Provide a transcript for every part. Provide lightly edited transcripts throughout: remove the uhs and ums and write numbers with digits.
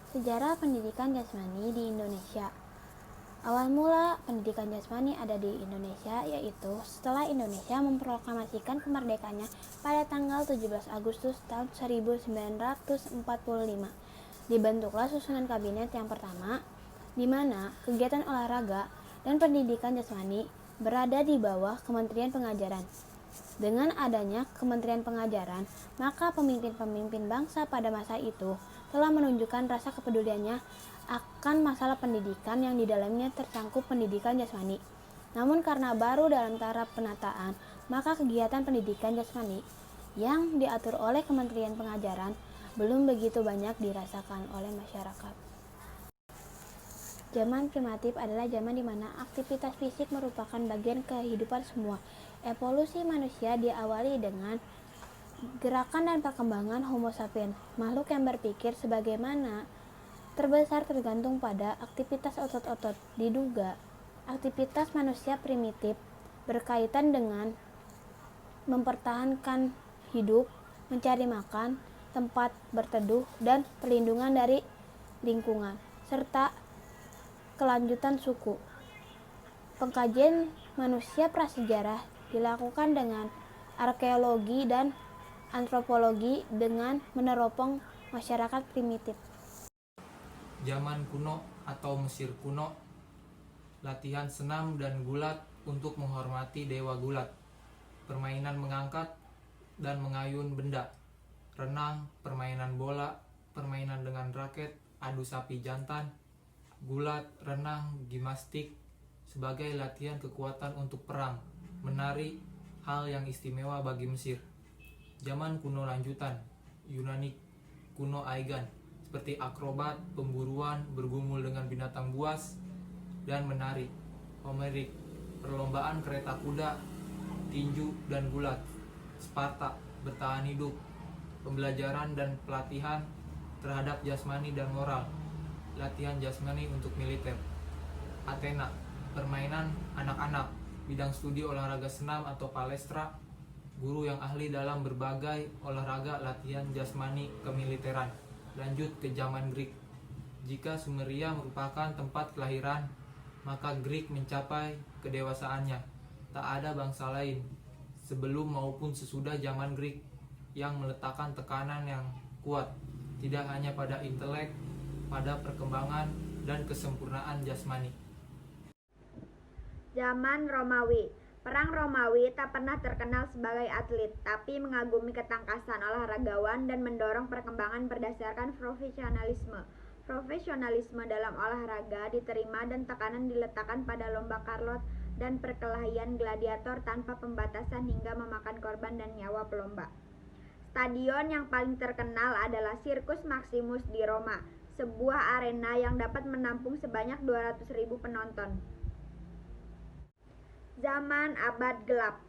Sejarah pendidikan jasmani di Indonesia. Awal mula pendidikan jasmani ada di Indonesia yaitu setelah Indonesia memproklamasikan kemerdekaannya pada tanggal 17 Agustus tahun 1945. Dibentuklah susunan kabinet yang pertama, di mana kegiatan olahraga dan pendidikan jasmani berada di bawah Kementerian Pengajaran. Dengan adanya Kementerian Pengajaran, maka pemimpin-pemimpin bangsa pada masa itu telah menunjukkan rasa kepeduliannya akan masalah pendidikan yang di dalamnya tercangkup pendidikan jasmani. Namun karena baru dalam tahap penataan, maka kegiatan pendidikan jasmani yang diatur oleh Kementerian Pengajaran belum begitu banyak dirasakan oleh masyarakat. Zaman primitif adalah zaman di mana aktivitas fisik merupakan bagian kehidupan semua. Evolusi manusia diawali dengan gerakan dan perkembangan Homo sapiens, makhluk yang berpikir sebagaimana terbesar tergantung pada aktivitas otot-otot. Diduga, aktivitas manusia primitif berkaitan dengan mempertahankan hidup, mencari makan, tempat berteduh, dan perlindungan dari lingkungan, serta kelanjutan suku. Pengkajian manusia prasejarah dilakukan dengan arkeologi dan antropologi dengan meneropong masyarakat primitif. Zaman kuno atau Mesir kuno, latihan senam dan gulat untuk menghormati dewa gulat, permainan mengangkat dan mengayun benda, renang, permainan bola, permainan dengan raket, adu sapi jantan, gulat, renang, gimnastik sebagai latihan kekuatan untuk perang, menari, hal yang istimewa bagi Mesir. Zaman kuno lanjutan, Yunani kuno Aegan, seperti akrobat, pemburuan, bergumul dengan binatang buas, dan menari. Homerik, perlombaan kereta kuda, tinju, dan gulat. Sparta, bertahan hidup, pembelajaran dan pelatihan terhadap jasmani dan moral, latihan jasmani untuk militer. Athena, permainan anak-anak, bidang studi olahraga senam atau palestra, guru yang ahli dalam berbagai olahraga, latihan jasmani kemiliteran. Lanjut ke zaman Greek. Jika Sumeria merupakan tempat kelahiran, maka Greek mencapai kedewasaannya. Tak ada bangsa lain sebelum maupun sesudah zaman Greek yang meletakkan tekanan yang kuat, tidak hanya pada intelek, pada perkembangan dan kesempurnaan jasmani. Zaman Romawi. Perang Romawi tak pernah terkenal sebagai atlet, tapi mengagumi ketangkasan olahragawan dan mendorong perkembangan berdasarkan profesionalisme. Profesionalisme dalam olahraga diterima dan tekanan diletakkan pada lomba karlot dan perkelahian gladiator tanpa pembatasan hingga memakan korban dan nyawa pelomba. Stadion yang paling terkenal adalah Circus Maximus di Roma, sebuah arena yang dapat menampung sebanyak 200.000 penonton. Zaman Abad Gelap.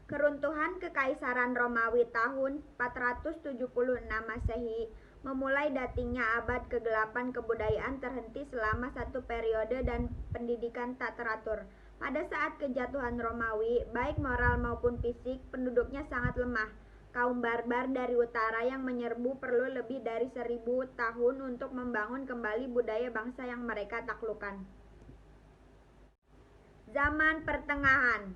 Keruntuhan Kekaisaran Romawi tahun 476 Masehi memulai datingnya abad kegelapan kebudayaan terhenti selama satu periode dan pendidikan tak teratur. Pada saat kejatuhan Romawi, baik moral maupun fisik, penduduknya sangat lemah. Kaum barbar dari utara yang menyerbu perlu lebih dari 1000 tahun untuk membangun kembali budaya bangsa yang mereka taklukkan. Zaman Pertengahan.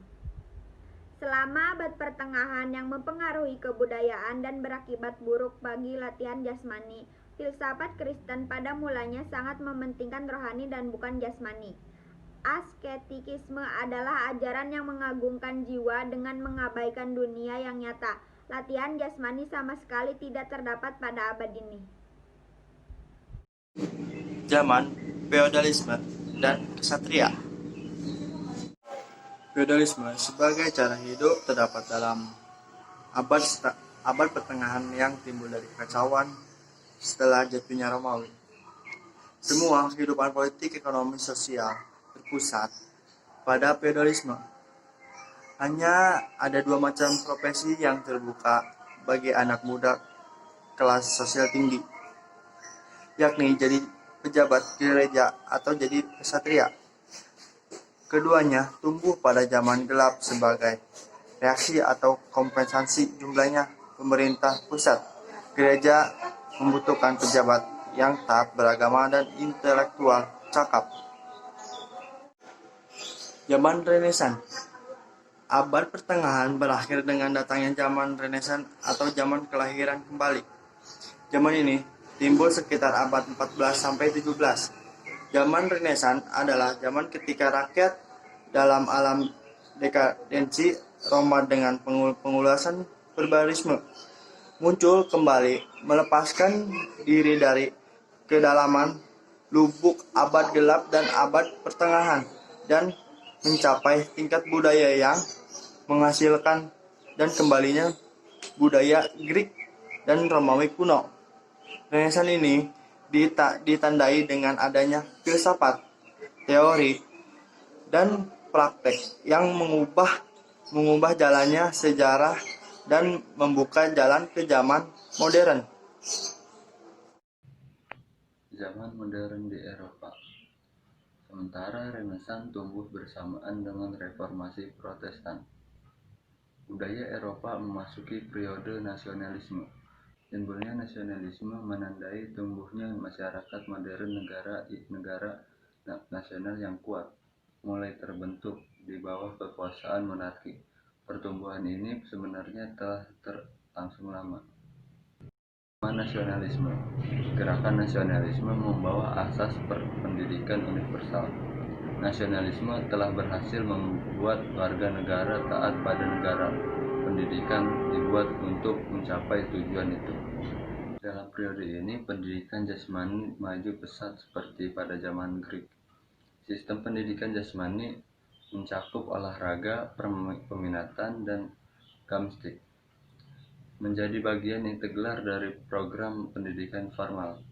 Selama abad pertengahan yang mempengaruhi kebudayaan dan berakibat buruk bagi latihan jasmani, filsafat Kristen pada mulanya sangat mementingkan rohani dan bukan jasmani. Asketikisme adalah ajaran yang mengagungkan jiwa dengan mengabaikan dunia yang nyata. Latihan jasmani sama sekali tidak terdapat pada abad ini. Zaman feodalisme dan ksatria. Feodalisme sebagai cara hidup terdapat dalam abad pertengahan yang timbul dari kekacauan setelah jatuhnya Romawi. Semua kehidupan politik, ekonomi, sosial berpusat pada feodalisme. Hanya ada dua macam profesi yang terbuka bagi anak muda kelas sosial tinggi, yakni jadi pejabat gereja atau jadi ksatria. Keduanya tumbuh pada zaman gelap sebagai reaksi atau kompensasi jumlahnya pemerintah pusat. Gereja membutuhkan pejabat yang taat beragama dan intelektual cakap. Zaman Renaissance. Abad pertengahan berakhir dengan datangnya zaman Renaissance atau zaman kelahiran kembali. Zaman ini timbul sekitar abad 14 sampai 17. Zaman Renaissance adalah zaman ketika rakyat dalam alam dekadensi Roma dengan pengulasan barbarisme muncul kembali, melepaskan diri dari kedalaman lubuk abad gelap dan abad pertengahan, dan mencapai tingkat budaya yang menghasilkan dan kembalinya budaya Greek dan Romawi kuno. Renaissance ini ditandai dengan adanya filsafat, teori, dan praktek yang mengubah jalannya sejarah dan membuka jalan ke zaman modern. Zaman modern di Eropa. Sementara Renaissance tumbuh bersamaan dengan Reformasi Protestan, budaya Eropa memasuki periode nasionalisme. Timbulnya nasionalisme menandai tumbuhnya masyarakat modern. Negara nasional yang kuat mulai terbentuk di bawah kekuasaan monarki. Pertumbuhan ini sebenarnya telah berlangsung lama. Nasionalisme. Gerakan nasionalisme membawa asas pendidikan universal. Nasionalisme telah berhasil membuat warga negara taat pada negara. Pendidikan dibuat untuk mencapai tujuan itu. Dalam periode ini, pendidikan jasmani maju pesat seperti pada zaman Greek. Sistem pendidikan jasmani mencakup olahraga, peminatan, dan gimnastik. Menjadi bagian integral dari program pendidikan formal.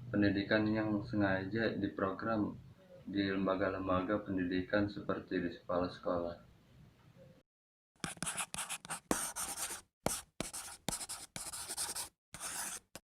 Pendidikan yang sengaja diprogram di lembaga-lembaga pendidikan seperti di sekolah-sekolah.